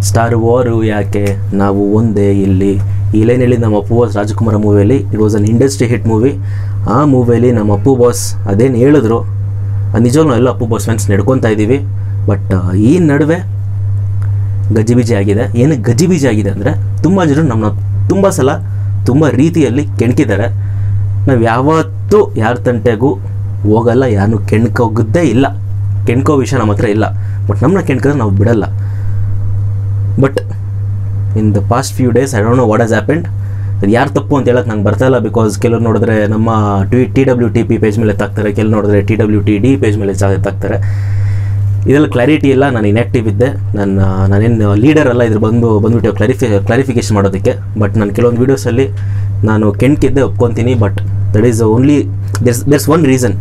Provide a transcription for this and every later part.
Star ವಾರು ಯಾಕೆ ನಾವು ಒಂದೇ ಇಲ್ಲಿ ಈ ಲೈನ್ ಹೇಳಿ ನಮ್ಮ ಅಪ್ಪು ಬಾಸ್ ರಾಜಕುಮಾರ ಮೂವಿಯಲ್ಲಿ it was an industry hit movie. ಆ ಮೂವಿಯಲ್ಲಿ ನಮ್ಮ ಅಪ್ಪು ಬಾಸ್ ಅದೇನು ಹೇಳಿದ್ರು ಅದು ನಿಜವಾಗ್ಲೂ ಎಲ್ಲ ಅಪ್ಪು ಬಾಸ್ ಫ್ಯಾನ್ಸ್ ನಡ್ಕೊತಾ ಇದ್ದೀವಿ. ಬಟ್ ಈ ನಡುವೆ ಗಜಿಬಿಜಿ ಆಗಿದೆ. ಏನು ಗಜಿಬಿಜಿ ಆಗಿದೆ ಅಂದರೆ ತುಂಬ ಜನರು ನಮ್ಮನ್ನ ತುಂಬ ಸಲ ತುಂಬ ರೀತಿಯಲ್ಲಿ ಕೆಣಕಿದ್ದಾರೆ. ನಾವು ಯಾವತ್ತೂ ಯಾರ ತಂಟೆಗೂ ಹೋಗಲ್ಲ, ಯಾರನ್ನೂ ಕೆಣ್ಕೋಗದ್ದೇ ಇಲ್ಲ. ಕೆಣ್ಕೋ ವಿಷಯ ನಮ್ಮ ಹತ್ರ ಇಲ್ಲ. ಬಟ್ ನಮ್ಮನ್ನ ಕೆಣ್ಕಿದ್ರೆ ನಾವು ಬಿಡಲ್ಲ. But in the past few days I don't know what has happened. ಅದು ಯಾರು ತಪ್ಪು ಅಂತ ಹೇಳಕ್ಕೆ ನಂಗೆ ಬರ್ತಾಯಿಲ್ಲ. ಬಿಕಾಸ್ ಕೆಲವ್ರು ನೋಡಿದ್ರೆ ನಮ್ಮ TWTP ಪೇಜ್ ಮೇಲೆ ಎತ್ತಾಕ್ತಾರೆ, ಕೆಲವು ನೋಡಿದ್ರೆ TWTD ಪೇಜ್ ಮೇಲೆ ಎತ್ತಾಕ್ತಾರೆ. ಇದೆಲ್ಲ ಕ್ಲಾರಿಟಿ ಇಲ್ಲ. ನಾನು ಇನ್ಯಾಕ್ಟಿವ್ ಇದ್ದೆ. ನಾನೇನು ಲೀಡರ್ ಅಲ್ಲ ಇದ್ರ ಬಂದುಬಿಟ್ಟು ಕ್ಲಾರಿಫಿಕೇಶನ್ ಮಾಡೋದಕ್ಕೆ. ಬಟ್ ನಾನು ಕೆಲವೊಂದು ವೀಡಿಯೋಸಲ್ಲಿ ನಾನು ಕೆಣ್ಕಿದ್ದೆ, ಒಪ್ಕೊತೀನಿ. But that is only there's one reason.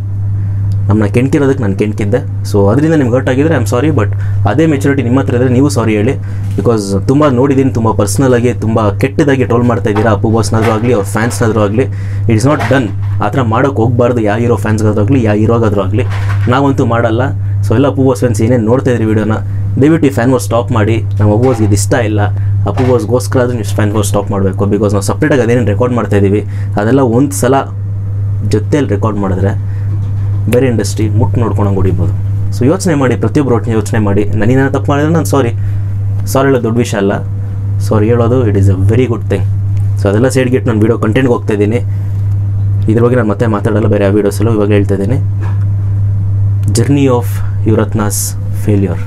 ನಮ್ಮನ್ನ ಕೆಣ್ಕಿರೋದಕ್ಕೆ ನಾನು ಕೆಣ್ಕಿದ್ದೆ. ಸೊ ಅದರಿಂದ ನಿಮ್ಗೆ ಹರ್ಟ್ ಆಗಿದ್ರೆ ಐ ಆಮ್ ಸಾರಿ. ಬಟ್ ಅದೇ ಮೆಚುರಿಟಿ ನಿಮ್ಮ ಹತ್ರ ಇದ್ದರೆ ನೀವು ಸಾರಿ ಹೇಳಿ. ಬಿಕಾಸ್ ತುಂಬ ನೋಡಿದ್ದೀನಿ, ತುಂಬ ಪರ್ಸ್ನಲಾಗಿ ತುಂಬ ಕೆಟ್ಟದಾಗಿ ಟ್ರೋಲ್ ಮಾಡ್ತಾ ಇದ್ದೀರಾ. ಅಪ್ಪು ಬಾಸ್ನಾದರೂ ಆಗಲಿ ಅವ್ರ ಫ್ಯಾನ್ಸ್ನಾದರೂ ಆಗಲಿ. It is not done. ಆ ಥರ ಮಾಡೋಕ್ಕೆ ಹೋಗಬಾರ್ದು. ಯಾವ ಹೀರೋ ಫ್ಯಾನ್ಸ್ಗಾದ್ರೂ ಆಗಲಿ, ಯಾವ ಹೀರೋಗಾದ್ರೂ ಆಗಲಿ. ನಾವಂತೂ ಮಾಡಲ್ಲ. ಸೊ ಎಲ್ಲ ಅಪ್ಪು ಬಾಸ್ ಫ್ಯಾನ್ಸ್ ಏನೇನು ನೋಡ್ತಾ ಇದ್ರಿ ವೀಡಿಯೋನ, ದಯವಿಟ್ಟು ಈ ಫ್ಯಾನ್ ವಾರ್ ಸ್ಟಾಪ್ ಮಾಡಿ. ನಮ್ಮ ಅಪ್ಪು ಬಾಸ್ಗೆ ಇದು ಇಷ್ಟ ಇಲ್ಲ. ಅಪ್ಪು ಬಾಸ್ಗೋಸ್ಕರ ಆದರೂ ನೀವು ಫ್ಯಾನ್ ವಾರ್ ಸ್ಟಾಪ್ ಮಾಡಬೇಕು. ಬಿಕಾಸ್ ನಾವು ಸಪ್ರೇಟಾಗಿ ಅದೇನೇನು ರೆಕಾರ್ಡ್ ಮಾಡ್ತಾಯಿದ್ದೀವಿ ಅದೆಲ್ಲ ಒಂದು ಸಲ ಜೊತೆಯಲ್ಲಿ ರೆಕಾರ್ಡ್ ಮಾಡಿದ್ರೆ ಬೇರೆ ಇಂಡಸ್ಟ್ರಿ ನೋಡ್ಕೊಂಡು ಹೊಡಿಬೋದು. ಸೊ ಯೋಚನೆ ಮಾಡಿ, ಪ್ರತಿಯೊಬ್ಬರು ಒಟ್ಟಿಗೆ ಯೋಚನೆ ಮಾಡಿ. ನನಗೇನಾದ್ರು ತಪ್ಪು ಮಾಡಿದ್ರೆ ನಾನು ಸಾರಿ ಹೇಳೋದು ದೊಡ್ಡ ವಿಷಯ ಅಲ್ಲ. ಸಾರಿ ಹೇಳೋದು it is a very good thing. So ಅದೆಲ್ಲ ಸೈಡ್ಗಿಟ್ಟು ನಾನು ವೀಡಿಯೋ ಕಂಟೆಂಟ್ಗೆ ಹೋಗ್ತಾ ಇದ್ದೀನಿ. ಇದ್ರ ಬಗ್ಗೆ ನಾನು ಮತ್ತೆ ಮಾತಾಡೋಲ್ಲ, ಬೇರೆ ಆ ವೀಡಿಯೋಸಲ್ಲೂ ಇವಾಗ ಹೇಳ್ತಾ ಇದ್ದೀನಿ. Journey of Yuvarathna's failure.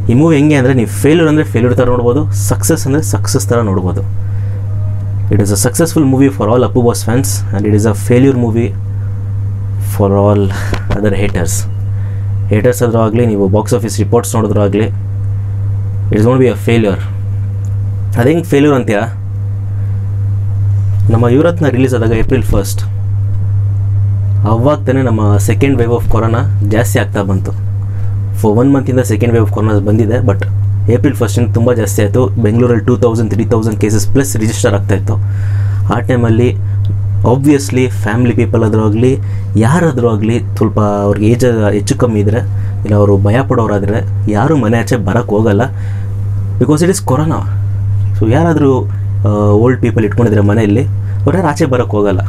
ಈ ಮೂವಿ ಹೆಂಗೆ ಅಂದರೆ, ನೀವು ಫೇಲ್ಯೂರ್ ಅಂದರೆ ಫೇಲ್ಯೂರ್ ಥರ ನೋಡ್ಬೋದು, ಸಕ್ಸಸ್ ಅಂದರೆ ಸಕ್ಸಸ್ ಥರ ನೋಡ್ಬೋದು. It is a successful movie for all Appu boss fans and it is a failure movie for all other haters ಆದರೂ ಆಗಲಿ, ನೀವು ಬಾಕ್ಸ್ ಆಫೀಸ್ ರಿಪೋರ್ಟ್ಸ್ ನೋಡಿದ್ರೂ ಆಗಲಿ, it's gonna be a failure. ಅದು ಹೆಂಗೆ ಫೇಲ್ಯೂರ್ ಅಂತೀರಾ? ನಮ್ಮ ಯುವರತ್ನ ರಿಲೀಸ್ ಆದಾಗ April 1st, ಅವಾಗ ತಾನೇ ನಮ್ಮ ಸೆಕೆಂಡ್ ವೇವ್ ಆಫ್ ಕೊರೋನಾ ಜಾಸ್ತಿ ಆಗ್ತಾ ಬಂತು. ಫಾರ್ 1 ಮಂತಿಂದ ಸೆಕೆಂಡ್ ವೇವ್ ಆಫ್ ಕೊರೋನಾ ಬಂದಿದೆ. ಬಟ್ April 1st ತುಂಬ ಜಾಸ್ತಿ ಆಯಿತು. ಬೆಂಗಳೂರಲ್ಲಿ 2000-3000 ಕೇಸಸ್ ಪ್ಲಸ್ ರಿಜಿಸ್ಟರ್ ಆಗ್ತಾಯಿತ್ತು. ಆ ಟೈಮಲ್ಲಿ ಆಬ್ವಿಯಸ್ಲಿ ಫ್ಯಾಮಿಲಿ ಪೀಪಲ್ ಆದರೂ ಆಗಲಿ, ಯಾರಾದರೂ ಆಗಲಿ, ಸ್ವಲ್ಪ ಅವ್ರಿಗೆ ಏಜ್ ಹೆಚ್ಚು ಕಮ್ಮಿ ಇದ್ದರೆ, ಇಲ್ಲ ಅವರು ಭಯ ಪಡೋರಾದರೆ ಯಾರೂ ಮನೆ ಆಚೆ ಬರೋಕ್ಕೆ ಹೋಗಲ್ಲ. Because it is corona. So ಯಾರಾದರೂ ಓಲ್ಡ್ ಪೀಪಲ್ ಇಟ್ಕೊಂಡಿದ್ರೆ ಮನೆಯಲ್ಲಿ, ಅವ್ರು ಯಾರು ಆಚೆ ಬರೋಕ್ಕೆ ಹೋಗಲ್ಲ.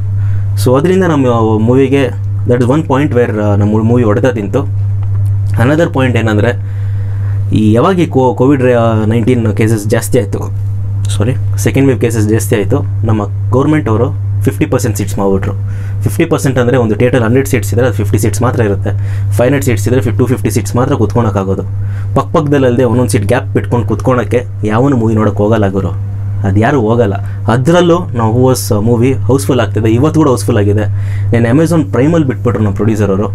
ಸೊ ಅದರಿಂದ ನಮ್ಮ ಮೂವಿಗೆ that is one point where ನಮ್ಮ ಮೂವಿ ಹೊಡೆತ ತಿಂತು. ಅನದರ್ ಪಾಯಿಂಟ್ ಏನಂದರೆ, ಈ ಯಾವಾಗ COVID-19 ಕೇಸಸ್ ಜಾಸ್ತಿ ಆಯಿತು, ಸೆಕೆಂಡ್ ವೇವ್ ಕೇಸಸ್ ಜಾಸ್ತಿ ಆಯಿತು, ನಮ್ಮ ಗೌರ್ಮೆಂಟ್ ಅವರು 50% ಸೀಟ್ಸ್ ಮಾಡಿಬಿಟ್ರು. 50% ಅಂದರೆ ಒಂದು ಥಿಯೇಟರ್ 100 ಸೀಟ್ಸ್ ಇದ್ದರೆ ಅದು 50 ಸೀಟ್ಸ್ ಮಾತ್ರ ಇರುತ್ತೆ. 500 ಸೀಟ್ಸ್ ಇದ್ದರೆ 250 ಸೀಟ್ಸ್ ಮಾತ್ರ ಕೂತ್ಕೊಳಕ್ಕಾಗೋದು. ಪಕ್ಕದಲ್ಲದೆ ಒಂದೊಂದು ಸೀಟ್ ಗ್ಯಾಪ್ ಬಿಟ್ಕೊಂಡು ಕೂತ್ಕೊಳಕ್ಕೆ ಯಾವನು ಮೂವಿ ನೋಡೋಕ್ಕೆ ಹೋಗಲ್ಲ ಗುರು. ಅದು ಯಾರು ಹೋಗಲ್ಲ. ಅದರಲ್ಲೂ ನಾವು ಹೂವಸ್ ಮೂವಿ ಹೌಸ್ಫುಲ್ ಆಗ್ತಿದೆ. ಇವತ್ತು ಕೂಡ ಹೌಸ್ಫುಲ್ ಆಗಿದೆ. ನಾನು ಅಮೆಝಾನ್ ಪ್ರೈಮಲ್ಲಿ ಬಿಟ್ಬಿಟ್ರು ನಮ್ಮ ಪ್ರೊಡ್ಯೂಸರ್ ಅವರು.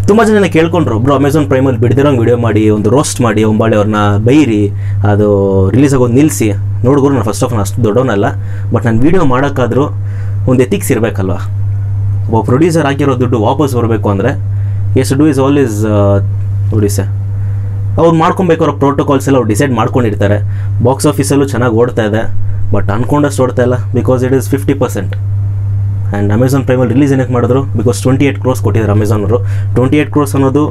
ತುಂಬ ಜನ ಕೇಳ್ಕೊಂಡ್ರು, ಒಬ್ಬರು ಅಮೆಝಾನ್ ಪ್ರೈಮಲ್ಲಿ ಬಿಡ್ದಿರೋಂಗೆ ವಿಡಿಯೋ ಮಾಡಿ, ಒಂದು ರೋಸ್ಟ್ ಮಾಡಿ, ಒಂಬಾಳೆ ಅವ್ರನ್ನ ಬೈರಿ, ಅದು ರಿಲೀಸ್ ಆಗೋದು ನಿಲ್ಲಿಸಿ. ನೋಡಿದ್ರು ನಾನು ಫಸ್ಟ್ ಆಫ್ ಆಲ್ ಅಷ್ಟು ದೊಡ್ಡವನಲ್ಲ. ಬಟ್ ನಾನು ವೀಡಿಯೋ ಮಾಡೋಕ್ಕಾದರೂ ಒಂದು ಎಥಿಕ್ಸ್ ಇರಬೇಕಲ್ವ. ಒಬ್ಬ ಪ್ರೊಡ್ಯೂಸರ್ ಹಾಕಿರೋ ದುಡ್ಡು ವಾಪಸ್ ಬರಬೇಕು ಅಂದರೆ ಎಸ್ ಡೂ ಇಸ್ ಆಲ್ವೇಸ್ ನೋಡಿ ಸರ್, ಅವ್ರು ಮಾಡ್ಕೊಬೇಕಾರೋ ಪ್ರೋಟೋಕಾಲ್ಸ್ ಎಲ್ಲ ಅವ್ರು ಡಿಸೈಡ್ ಮಾಡ್ಕೊಂಡಿರ್ತಾರೆ. ಬಾಕ್ಸ್ ಆಫೀಸಲ್ಲೂ ಚೆನ್ನಾಗಿ ಓಡ್ತಾ ಇದೆ. ಬಟ್ ಅಂದ್ಕೊಂಡಷ್ಟು ಓಡ್ತಾ ಇಲ್ಲ. Because it is 50%. And Amazon ಪ್ರೈಮಲ್ಲಿ ರಿಲೀಸ್ ಏನಕ್ಕೆ ಮಾಡಿದ್ರು? ಬಿಕಾಸ್ 28 crores ಕೊಟ್ಟಿದ್ದಾರೆ ಅಮೆಝಾನ್ ಅವರು. 28 crores ಅನ್ನೋದು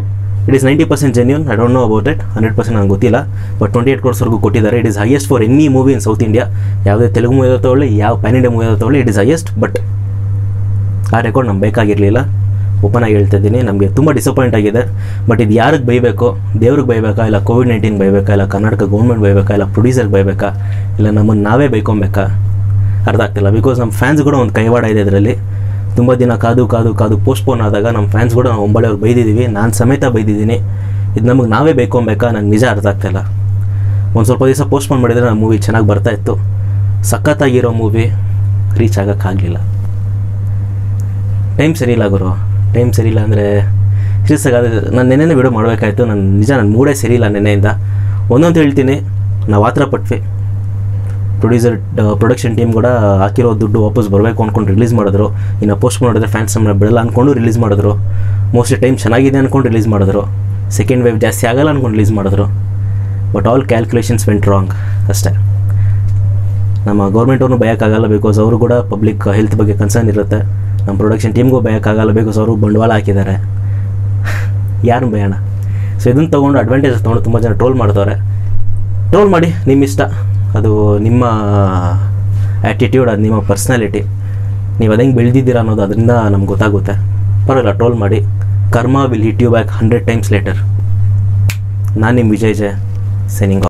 it is 90% genuine. I don't know about it. 100% ನಂಗೆ ಗೊತ್ತಿಲ್ಲ. ಬಟ್ 28 crores ಕೊಟ್ಟಿದ್ದಾರೆ. It is highest for any movie in south India. ಯಾವುದೇ ತೆಲುಗು ಮೂವಿ ತಗೊಳ್ಳಿ, ಯಾವ ಪ್ಯಾನ್ ಇಂಡಿಯಾ ಮೂವಿ ತಗೊಳ್ಳಿ, ಇಟ್ ಈಸ್ ಹೈಯೆಸ್ಟ್. ಬಟ್ ಆ ರೆಕಾರ್ಡ್ ನಮ್ಗೆ ಬೇಕಾಗಿರಲಿಲ್ಲ. ಓಪನ್ ಆಗಿ ಹೇಳ್ತಾ ಇದ್ದೀನಿ, ನಮಗೆ ತುಂಬ ಡಿಸಪಾಯಿಂಟ್ ಆಗಿದೆ. ಬಟ್ ಇದು ಯಾರಿಗೆ ಬೈಬೇಕು? ದೇವ್ರಿಗೆ ಬೈಬೇಕಾ, ಇಲ್ಲ COVID-19 ಬೈಬೇಕಾ, ಇಲ್ಲ ಕರ್ನಾಟಕ ಗೌರ್ಮೆಂಟ್ ಬೈಬೇಕಾ, ಇಲ್ಲ ಪ್ರೊಡ್ಯೂಸರ್ಗೆ ಬೈಬೇಕಾ, ಇಲ್ಲ ನಮ್ಮನ್ನು ನಾವೇ ಬೈಕೊಬೇಕಾ? ಅರ್ಥ ಆಗ್ತಿಲ್ಲ. ಬಿಕಾಸ್ ನಮ್ಮ ಫ್ಯಾನ್ಸ್ ಕೂಡ ಒಂದು ಕೈವಾಡ ಇದೆ ಇದರಲ್ಲಿ. ತುಂಬ ದಿನ ಕಾದು ಪೋಸ್ಟ್ಪೋನ್ ಆದಾಗ ನಮ್ಮ ಫ್ಯಾನ್ಸ್ ಕೂಡ ನಾವು ಒಂಬಳೆ ಅವ್ರು ಬೈದಿದ್ದೀವಿ. ನಾನು ಸಮೇತ ಬೈದಿದ್ದೀನಿ. ಇದು ನಮಗೆ ನಾವೇ ಬೈಕೊಬೇಕಾ? ನನಗೆ ನಿಜ ಅರ್ಥ ಆಗ್ತಾಯಿಲ್ಲ. ಒಂದು ಸ್ವಲ್ಪ ದಿವಸ ಪೋಸ್ಟ್ಪೋನ್ ಮಾಡಿದರೆ ನಮ್ಮ ಮೂವಿ ಚೆನ್ನಾಗಿ ಬರ್ತಾಯಿತ್ತು. ಸಖತ್ತಾಗಿರೋ ಮೂವಿ ರೀಚ್ ಆಗೋಕ್ಕಾಗಲಿಲ್ಲ. ಟೈಮ್ ಸರಿಯಿಲ್ಲ ಗುರು. ಟೈಮ್ ಸರಿಯಿಲ್ಲ ಅಂದರೆ ಸೀರಿಯಸ್ಸಾಗಿ ನಾನು ನೆನ್ನೆನೇ ವಿಡಿಯೋ ಮಾಡಬೇಕಾಯ್ತು. ನನ್ನ ಮೂಡೇ ಸರಿಯಿಲ್ಲ ನೆನ್ನೆಯಿಂದ. ಒಂದೊಂದು ಹೇಳ್ತೀನಿ, ನಾವು ಆ ಥರ ಪಟ್ವಿ. ಪ್ರೊಡಕ್ಷನ್ ಟೀಮ್ ಕೂಡ ಹಾಕಿರೋ ದುಡ್ಡು ವಾಪಸ್ ಬರಬೇಕು ಅಂದ್ಕೊಂಡು ರಿಲೀಸ್ ಮಾಡಿದ್ರು. ಇನ್ನು ಪೋಸ್ಟ್ ಮಾಡಿದ್ರೆ ಫ್ಯಾನ್ಸ್ ನಮ್ಮನ್ನ ಬಿಡಲ್ಲ ಅಂದ್ಕೊಂಡು ರಿಲೀಸ್ ಮಾಡಿದ್ರು. ಮೋಸ್ಟ್ಲಿ ಟೈಮ್ ಚೆನ್ನಾಗಿದೆ ಅಂದ್ಕೊಂಡು ರಿಲೀಸ್ ಮಾಡಿದ್ರು. ಸೆಕೆಂಡ್ ವೇವ್ ಜಾಸ್ತಿ ಆಗಲ್ಲ ಅಂದ್ಕೊಂಡು ರಿಲೀಸ್ ಮಾಡಿದ್ರು. But all calculations went wrong ಅಷ್ಟೇ. ನಮ್ಮ ಗೌರ್ಮೆಂಟವ್ರನ್ನೂ ಬಯೋಕ್ಕಾಗಲ್ಲ. ಬಿಕಾಸ್ ಅವರು ಕೂಡ ಪಬ್ಲಿಕ್ ಹೆಲ್ತ್ ಬಗ್ಗೆ ಕನ್ಸರ್ನ್ ಇರುತ್ತೆ. ನಮ್ಮ ಪ್ರೊಡಕ್ಷನ್ ಟೀಮ್ಗೂ ಬಯೋಕ್ಕಾಗಲ್ಲ. ಬಿಕಾಸ್ ಅವರು ಬಂಡವಾಳ ಹಾಕಿದ್ದಾರೆ. ಯಾರು ಬಯೋಣ? ಸೊ ಇದನ್ನು ತೊಗೊಂಡು ಅಡ್ವಾಂಟೇಜ್ ತೊಗೊಂಡು ತುಂಬ ಜನ ಟ್ರೋಲ್ ಟ್ರೋಲ್ ಮಾಡಿ, ನಿಮ್ಮ ಇಷ್ಟ, ಅದು ನಿಮ್ಮ ಆ್ಯಟಿಟ್ಯೂಡ್, ಅದು ನಿಮ್ಮ ಪರ್ಸ್ನಾಲಿಟಿ, ನೀವು ಅದು ಹೆಂಗೆ ಬೆಳೆದಿದ್ದೀರಾ ಅನ್ನೋದು ಅದರಿಂದ ನಮ್ಗೆ ಗೊತ್ತಾಗುತ್ತೆ. ಪರವಾಗಿಲ್ಲ, ಟ್ರೋಲ್ ಮಾಡಿ. Karma will hit you back 100 times later. ನಾನು ನಿಮ್ಮ ವಿಜಯ್ ಜೆ, ಸೈನಿಂಗ್ ಆಫ್.